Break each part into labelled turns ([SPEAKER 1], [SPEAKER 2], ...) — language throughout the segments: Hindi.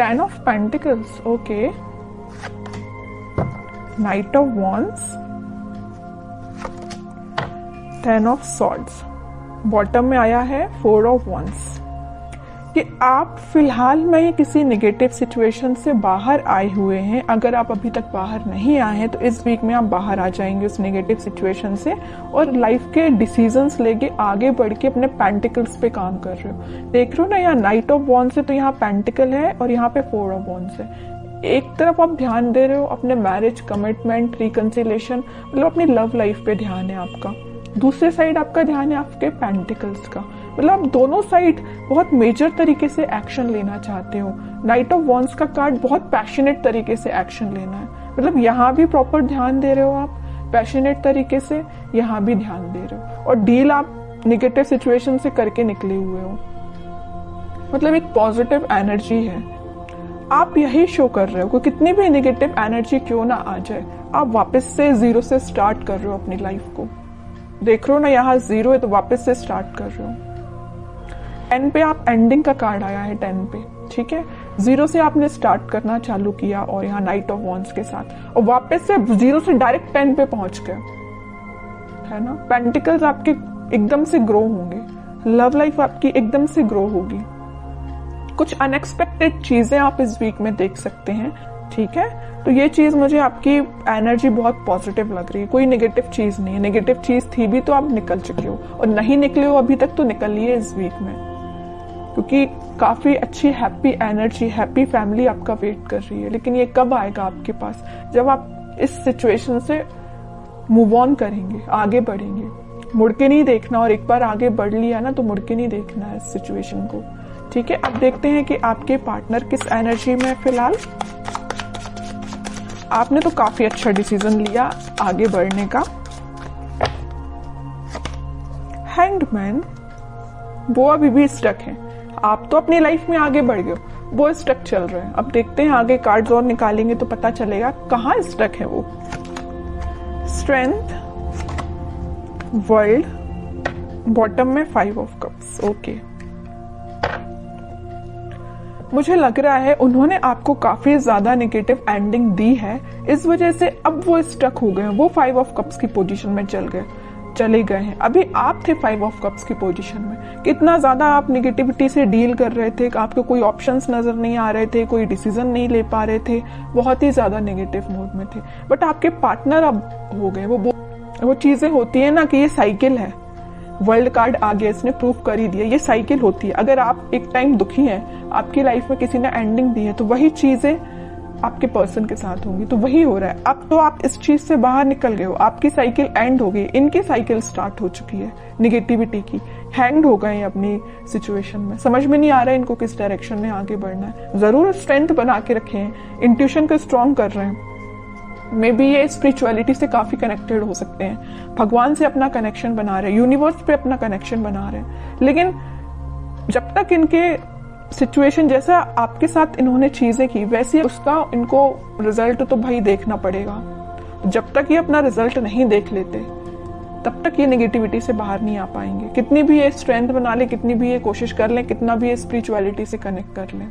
[SPEAKER 1] 10 of pentacles, okay, night of wands, 10 of swords, bottom में आया है 4 ऑफ वॉन्ड्स। कि आप फिलहाल में किसी नेगेटिव सिचुएशन से बाहर आए हुए हैं। अगर आप अभी तक बाहर नहीं आए हैं तो इस वीक में आप बाहर आ जाएंगे उस नेगेटिव सिचुएशन से, और लाइफ के डिसीजंस लेके आगे बढ़ के अपने पेंटिकल्स पे काम कर रहे हो। देख रहे हो ना, यहाँ नाइट ऑफ वॉन्ड्स है तो यहाँ पेंटिकल है और यहाँ पे 4 ऑफ वॉन्ड्स है। एक तरफ आप ध्यान दे रहे हो अपने मैरिज, कमिटमेंट, रिकंसिलेशन, मतलब अपनी लव लाइफ पे ध्यान है आपका। दूसरे साइड आपका ध्यान है आपके पेंटिकल्स का, मतलब आप दोनों साइड बहुत मेजर तरीके से एक्शन लेना चाहते हो। नाइट ऑफ वॉन्ड्स का कार्ड बहुत पैशनेट तरीके से एक्शन लेना है, मतलब यहाँ भी प्रॉपर ध्यान दे रहे हो आप पैशनेट तरीके से, यहाँ भी ध्यान दे रहे हो, और डील आप निगेटिव सिचुएशन से करके निकले हुए हो। मतलब एक पॉजिटिव एनर्जी है, आप यही शो कर रहे हो कि कितनी भी निगेटिव एनर्जी क्यों ना आ जाए, आप वापस से जीरो से स्टार्ट कर रहे हो अपनी लाइफ को। देख रहे हो ना, यहाँ 0 है तो वापस से स्टार्ट कर रहे हो। 10 पे आप एंडिंग का कार्ड आया है 10 पे, ठीक है, 0 से आपने स्टार्ट करना चालू किया और यहाँ नाइट ऑफ वॉन्ड्स के साथ, और वापस से 0 से डायरेक्ट 10 पे पहुंच गए, है ना। पेंटिकल्स आपके एकदम से ग्रो होंगे, लव लाइफ आपकी एकदम से ग्रो होगी। कुछ अनएक्सपेक्टेड चीजें आप इस वीक में देख सकते हैं, ठीक है। तो ये चीज मुझे आपकी एनर्जी बहुत पॉजिटिव लग रही है, कोई नेगेटिव चीज नहीं है। नेगेटिव चीज थी भी तो आप निकल चुके हो, और नहीं निकले हो अभी तक तो निकलिए इस वीक में, क्योंकि काफी अच्छी हैप्पी एनर्जी, हैप्पी फैमिली आपका वेट कर रही है। लेकिन ये कब आएगा आपके पास, जब आप इस सिचुएशन से मूव ऑन करेंगे, आगे बढ़ेंगे। मुड़ के नहीं देखना, और एक बार आगे बढ़ लिया ना तो मुड़ के नहीं देखना है इस सिचुएशन को, ठीक है। अब देखते हैं कि आपके पार्टनर किस एनर्जी में फिलहाल। आपने तो काफी अच्छा डिसीजन लिया आगे बढ़ने का। हैंग्ड मैन, वो अभी भी स्टक है। आप तो अपनी लाइफ में आगे बढ़ गए, वो स्टक चल रहे हैं। अब देखते हैं आगे कार्ड्स और निकालेंगे तो पता चलेगा कहाँ स्टक है वो। स्ट्रेंथ, वर्ल्ड, बॉटम में 5 ऑफ कप्स, ओके। मुझे लग रहा है उन्होंने आपको काफी ज्यादा नेगेटिव एंडिंग दी है, इस वजह से अब वो स्टक हो गए हैं। वो 5 ऑफ कप्स की पोजीशन में चले गए हैं। अभी आप थे 5 ऑफ कप्स की पोजीशन में। कितना ज्यादा आप नेगेटिविटी से डील कर रहे थे, आपको कोई ऑप्शंस नजर नहीं आ रहे थे, कोई डिसीजन नहीं ले पा रहे थे, बहुत ही ज्यादा नेगेटिव मोड में थे। बट आपके पार्टनर अब हो गए। वो चीजें होती है ना कि ये साइकिल है। वर्ल्ड कार्ड आ गया, इसने प्रूव कर ही दिया, ये साइकिल होती है। अगर आप एक टाइम दुखी हैं, आपकी लाइफ में किसी ने एंडिंग दी है, तो वही चीजें आपके पर्सन के साथ होंगी। तो वही हो रहा है। अब तो आप इस चीज से बाहर निकल गए हो, आपकी साइकिल एंड हो गई, इनकी साइकिल स्टार्ट हो चुकी है निगेटिविटी की। हैंग्ड हो गए अपनी सिचुएशन में, समझ में नहीं आ रहा है इनको किस डायरेक्शन में आगे बढ़ना है। जरूर स्ट्रेंथ बना के रखे हैं, इंट्यूशन को स्ट्रॉन्ग कर रहे हैं। मे बी ये स्पिरिचुअलिटी से काफी कनेक्टेड हो सकते हैं, भगवान से अपना कनेक्शन बना रहे हैं, यूनिवर्स पे अपना कनेक्शन बना रहे हैं। लेकिन जब तक इनके सिचुएशन जैसा आपके साथ इन्होंने चीजें की वैसे उसका इनको रिजल्ट तो भाई देखना पड़ेगा। जब तक ये अपना रिजल्ट नहीं देख लेते तब तक ये नेगेटिविटी से बाहर नहीं आ पाएंगे। कितनी भी ये स्ट्रेंथ बना ले, कितनी भी ये कोशिश कर ले, कितना भी ये स्पिरिचुअलिटी से कनेक्ट कर ले,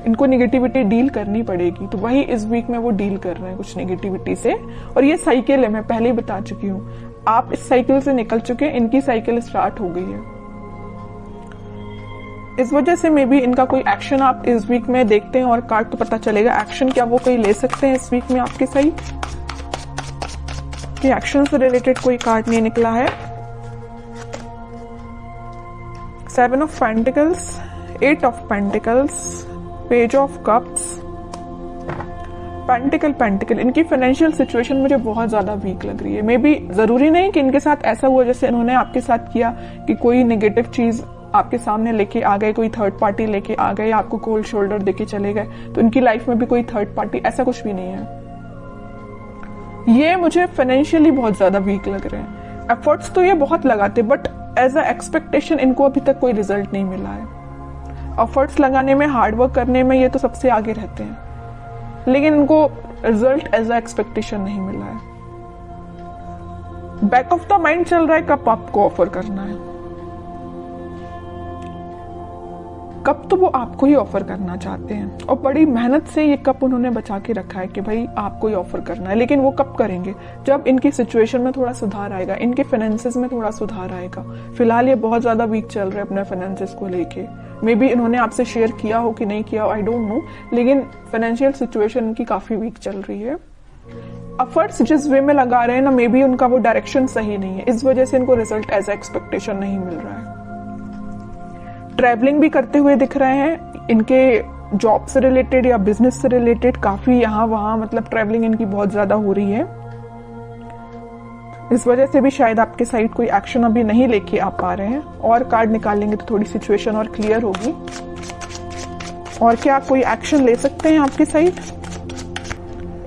[SPEAKER 1] इनको नेगेटिविटी डील करनी पड़ेगी। तो वही इस वीक में वो डील कर रहे हैं कुछ नेगेटिविटी से। और ये साइकिल है, मैं पहले ही बता चुकी हूँ। आप इस साइकिल से निकल चुके हैं, इनकी साइकिल स्टार्ट हो गई है। इस वजह से मे बी इनका कोई एक्शन आप इस वीक में देखते हैं और कार्ड तो पता चलेगा एक्शन क्या वो कोई ले सकते हैं इस वीक में आपके सही। कि एक्शन से रिलेटेड कोई कार्ड नहीं निकला है। 7 of pentacles, 8 of pentacles, page of cups, pentacle. इनकी फाइनेंशियल सिचुएशन मुझे बहुत ज्यादा वीक लग रही है। मे बी जरूरी नहीं कि इनके साथ ऐसा हुआ जैसे इन्होंने आपके साथ किया कि कोई नेगेटिव चीज आपके सामने लेके आ गए, कोई थर्ड पार्टी लेके आ गए, आपको कोल्ड शोल्डर देके चले गए। तो इनकी लाइफ में भी कोई थर्ड पार्टी, ऐसा कुछ भी नहीं है। ये मुझे फाइनेंशियली बहुत ज्यादा वीक लग रहे हैं। एफर्ट्स तो ये बहुत लगाते, बट एज अ एक्सपेक्टेशन इनको अभी तक कोई रिजल्ट नहीं मिला है। एफर्ट्स लगाने में, हार्डवर्क करने में ये तो सबसे आगे रहते हैं, लेकिन इनको रिजल्ट एज अ एक्सपेक्टेशन नहीं मिला है। बैक ऑफ द माइंड चल रहा है कब आपको ऑफर करना है। कप तो वो आपको ही ऑफर करना चाहते हैं और बड़ी मेहनत से ये कप उन्होंने बचा के रखा है कि भाई आपको ही ऑफर करना है। लेकिन वो कब करेंगे? जब इनकी सिचुएशन में थोड़ा सुधार आएगा, इनके फाइनेंसेस में थोड़ा सुधार आएगा। फिलहाल ये बहुत ज्यादा वीक चल रहे हैं अपने फाइनेंसेस को लेके। मे बी इन्होंने आपसे शेयर किया हो कि नहीं किया हो, आई डोंट नो, लेकिन फाइनेंशियल सिचुएशन इनकी काफी वीक चल रही है। एफर्ट्स जिस वे में लगा रहे हैं ना, मे बी उनका वो डायरेक्शन सही नहीं है, इस वजह से इनको रिजल्ट एज एक्सपेक्टेशन नहीं मिल रहा है। ट्रैवलिंग भी करते हुए दिख रहे हैं, इनके जॉब से रिलेटेड या बिजनेस से रिलेटेड काफी यहाँ वहां मतलब ट्रैवलिंग इनकी बहुत ज्यादा हो रही है। इस वजह से भी शायद आपके साइड कोई एक्शन अभी नहीं लेके आ पा रहे हैं। और कार्ड निकालेंगे तो थोड़ी सिचुएशन और क्लियर होगी। और क्या कोई एक्शन ले सकते हैं आपके साइड?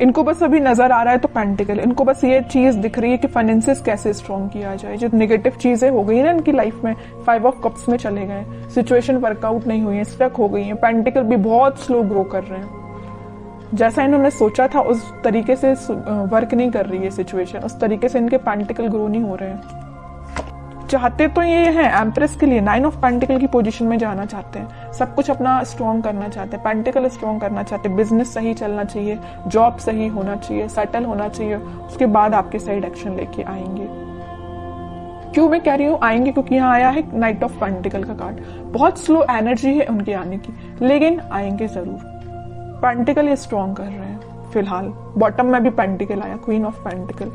[SPEAKER 1] इनको बस अभी नजर आ रहा है तो पेंटिकल, इनको बस ये चीज दिख रही है कि फाइनेंसेस कैसे स्ट्रॉन्ग किया जाए। जो नेगेटिव चीजें हो गई ना इनकी लाइफ में, 5 ऑफ कप्स में चले गए, सिचुएशन वर्कआउट नहीं हुई है, स्टक हो गई है। पेंटिकल भी बहुत स्लो ग्रो कर रहे हैं, जैसा इन्होंने सोचा था उस तरीके से वर्क नहीं कर रही है सिचुएशन, उस तरीके से इनके पेंटिकल ग्रो नहीं हो रहे हैं। चाहते तो ये हैं एम्प्रेस के लिए 9 ऑफ पेंटिकल की पोजीशन में जाना चाहते हैं, सब कुछ अपना स्ट्रॉन्ग करना चाहते हैं, पेंटिकल स्ट्रॉन्ग करना चाहते हैं, बिजनेस सही चलना चाहिए, जॉब सही होना चाहिए, सेटल होना चाहिए, उसके बाद आपके साइड एक्शन लेके आएंगे। क्यों मैं कह रही हूँ आएंगे? क्योंकि यहाँ आया है नाइट ऑफ पेंटिकल का कार्ड। बहुत स्लो एनर्जी है उनके आने की, लेकिन आएंगे जरूर। पेंटिकल ये स्ट्रॉन्ग कर रहे हैं फिलहाल। बॉटम में भी पेंटिकल आया, क्वीन ऑफ पेंटिकल।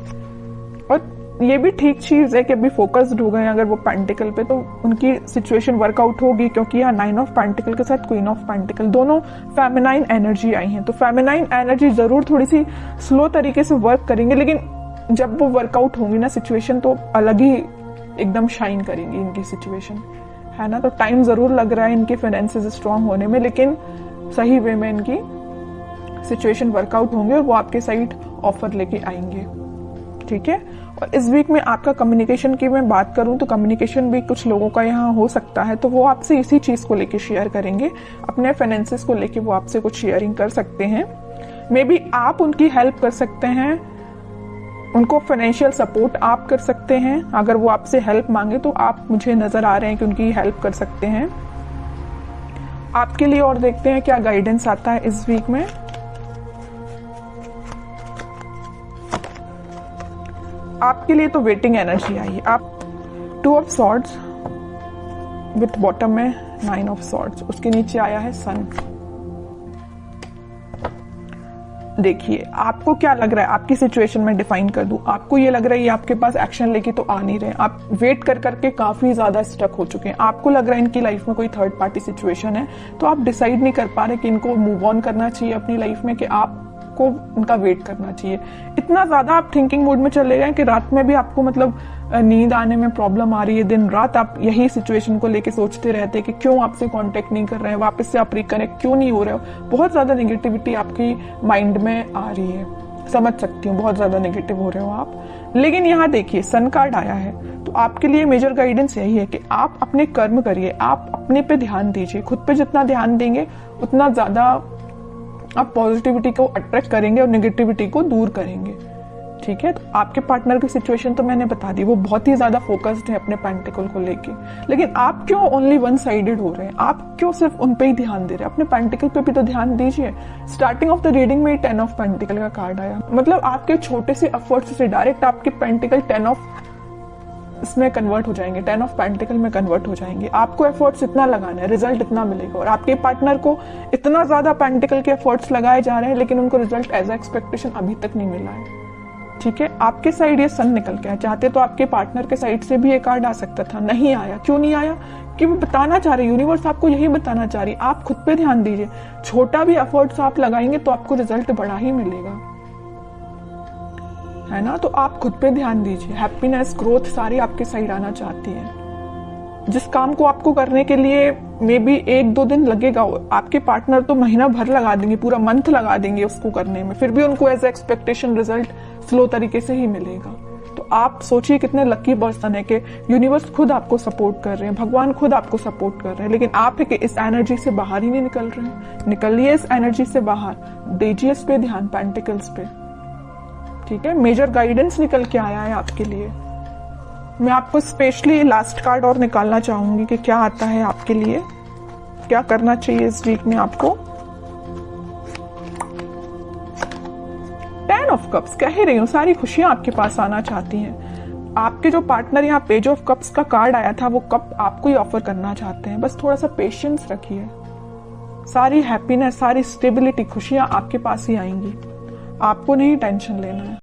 [SPEAKER 1] और ये भी ठीक चीज है कि अभी फोकस्ड हो गए अगर वो पेंटिकल पे, तो उनकी सिचुएशन वर्कआउट होगी। क्योंकि यहाँ 9 ऑफ पेंटिकल के साथ क्वीन ऑफ पेंटिकल दोनों फेमिनाइन एनर्जी आई हैं, तो फेमिनाइन एनर्जी जरूर थोड़ी सी स्लो तरीके से वर्क करेंगे, लेकिन जब वो वर्कआउट होंगी ना सिचुएशन, तो अलग ही एकदम शाइन करेंगी इनकी सिचुएशन, है ना। तो टाइम जरूर लग रहा है इनके फाइनेंसेस स्ट्रांग होने में, लेकिन सही वे में इनकी सिचुएशन वर्कआउट होंगे और वो आपके साइड ऑफर लेके आएंगे, ठीक है। और इस वीक में आपका कम्युनिकेशन की मैं बात करूं तो कम्युनिकेशन भी कुछ लोगों का यहाँ हो सकता है, तो वो आपसे इसी चीज को लेके शेयर करेंगे, अपने फाइनेंसेस को लेके वो आपसे कुछ शेयरिंग कर सकते हैं। मे बी आप उनकी हेल्प कर सकते हैं, उनको फाइनेंशियल सपोर्ट आप कर सकते हैं। अगर वो आपसे हेल्प मांगे तो आप, मुझे नजर आ रहे हैं कि उनकी हेल्प कर सकते हैं आपके लिए। और देखते हैं क्या गाइडेंस आता है इस वीक में। आपके लिए तो वेटिंग एनर्जी आई है। आप 2 ऑफ सॉर्ड्स विथ बॉटम में 9 ऑफ सॉर्ड्स, उसके नीचे आया है सन। देखिए आपको क्या लग रहा है, आपकी सिचुएशन में डिफाइन कर दूं। आपको ये लग रहा है ये आपके पास एक्शन लेके तो आ नहीं रहे, आप वेट कर करके काफी ज्यादा स्टक हो चुके हैं। आपको लग रहा है इनकी लाइफ में कोई थर्ड पार्टी सिचुएशन है, तो आप डिसाइड नहीं कर पा रहे कि इनको मूव ऑन करना चाहिए अपनी लाइफ में, कि आपको उनका वेट करना चाहिए। इतना ज्यादा आप थिंकिंग मोड में चले गए कि रात में भी आपको मतलब नींद आने में प्रॉब्लम आ रही है। दिन रात आप यही सिचुएशन को लेके सोचते रहते हैं कि क्यों आपसे कांटेक्ट नहीं कर रहे हैं, वापस से आप रिकनेक्ट क्यों नहीं हो रहे हो। बहुत ज्यादा नेगेटिविटी आपकी माइंड में आ रही है, समझ सकती हूँ, बहुत ज्यादा नेगेटिव हो रहे हो आप। लेकिन यहाँ देखिए सन कार्ड आया है, तो आपके लिए मेजर गाइडेंस यही है कि आप अपने कर्म करिए, आप अपने पे ध्यान दीजिए। खुद पे जितना ध्यान देंगे उतना ज्यादा आप पॉजिटिविटी को अट्रैक्ट करेंगे और नेगेटिविटी को दूर करेंगे, ठीक है। तो आपके पार्टनर की सिचुएशन तो मैंने बता दी, वो बहुत ही ज्यादा फोकस्ड है अपने पेंटिकल को लेके। लेकिन आप क्यों ओनली वन साइडेड हो रहे हैं? आप क्यों सिर्फ उन पे ही ध्यान दे रहे हैं? अपने पेंटिकल पे भी तो ध्यान दीजिए। स्टार्टिंग ऑफ द रीडिंग में 10 ऑफ पेंटिकल का कार्ड आया, मतलब आपके छोटे से एफर्ट्स से डायरेक्ट आपके पेंटिकल 10 ऑफ इसमें कन्वर्ट हो जाएंगे, 10 ऑफ पेंटिकल में कन्वर्ट हो जाएंगे। आपको एफर्ट्स इतना लगाना है, रिजल्ट इतना मिलेगा। और आपके पार्टनर को इतना ज्यादा पेंटिकल के एफर्ट्स लगाए जा रहे हैं, लेकिन उनको रिजल्ट एज एक्सपेक्टेशन अभी तक नहीं मिला है, ठीक है। आपके साइड ये सन निकल के आया, चाहते तो आपके पार्टनर के साइड से भी ये कार्ड आ सकता था, नहीं आया। क्यों नहीं आया? कि वो बताना चाह रहे, यूनिवर्स आपको यही बताना चाह रही, आप खुद पे ध्यान दीजिए। छोटा भी एफर्ट्स आप लगाएंगे तो आपको रिजल्ट बड़ा ही मिलेगा, है ना। तो आप खुद पे ध्यान दीजिए। हैप्पीनेस, ग्रोथ सारी आपके साइड आना चाहती है। जिस काम को आपको करने के लिए मे बी 1-2 दिन लगेगा, आपके पार्टनर तो महीना भर लगा देंगे, पूरा मंथ लगा देंगे उसको करने में, फिर भी उनको एज एक्सपेक्टेशन रिजल्ट स्लो तरीके से ही मिलेगा। तो आप सोचिए कितने लकी पर्सन है कि यूनिवर्स खुद आपको सपोर्ट कर रहे हैं, भगवान खुद आपको सपोर्ट कर रहे हैं। लेकिन आप इस एनर्जी से बाहर ही नहीं निकल रहे हैं। निकलिए इस एनर्जी से बाहर, दीजिए इस पे ध्यान, पेंटिकल्स पे, ठीक है। मेजर गाइडेंस निकल के आया है आपके लिए। मैं आपको स्पेशली लास्ट कार्ड और निकालना चाहूंगी कि क्या आता है आपके लिए। क्या करना चाहिए इस वीक में आपको? 10 ऑफ कप्स, कह ही रही हूँ सारी खुशियां आपके पास आना चाहती हैं। आपके जो पार्टनर यहाँ पेज ऑफ कप्स का कार्ड आया था वो कप आपको ही ऑफर करना चाहते हैं। बस थोड़ा सा पेशेंस रखिए, सारी हैप्पीनेस, सारी स्टेबिलिटी, खुशियां आपके पास ही आएंगी। आपको नहीं टेंशन लेना है।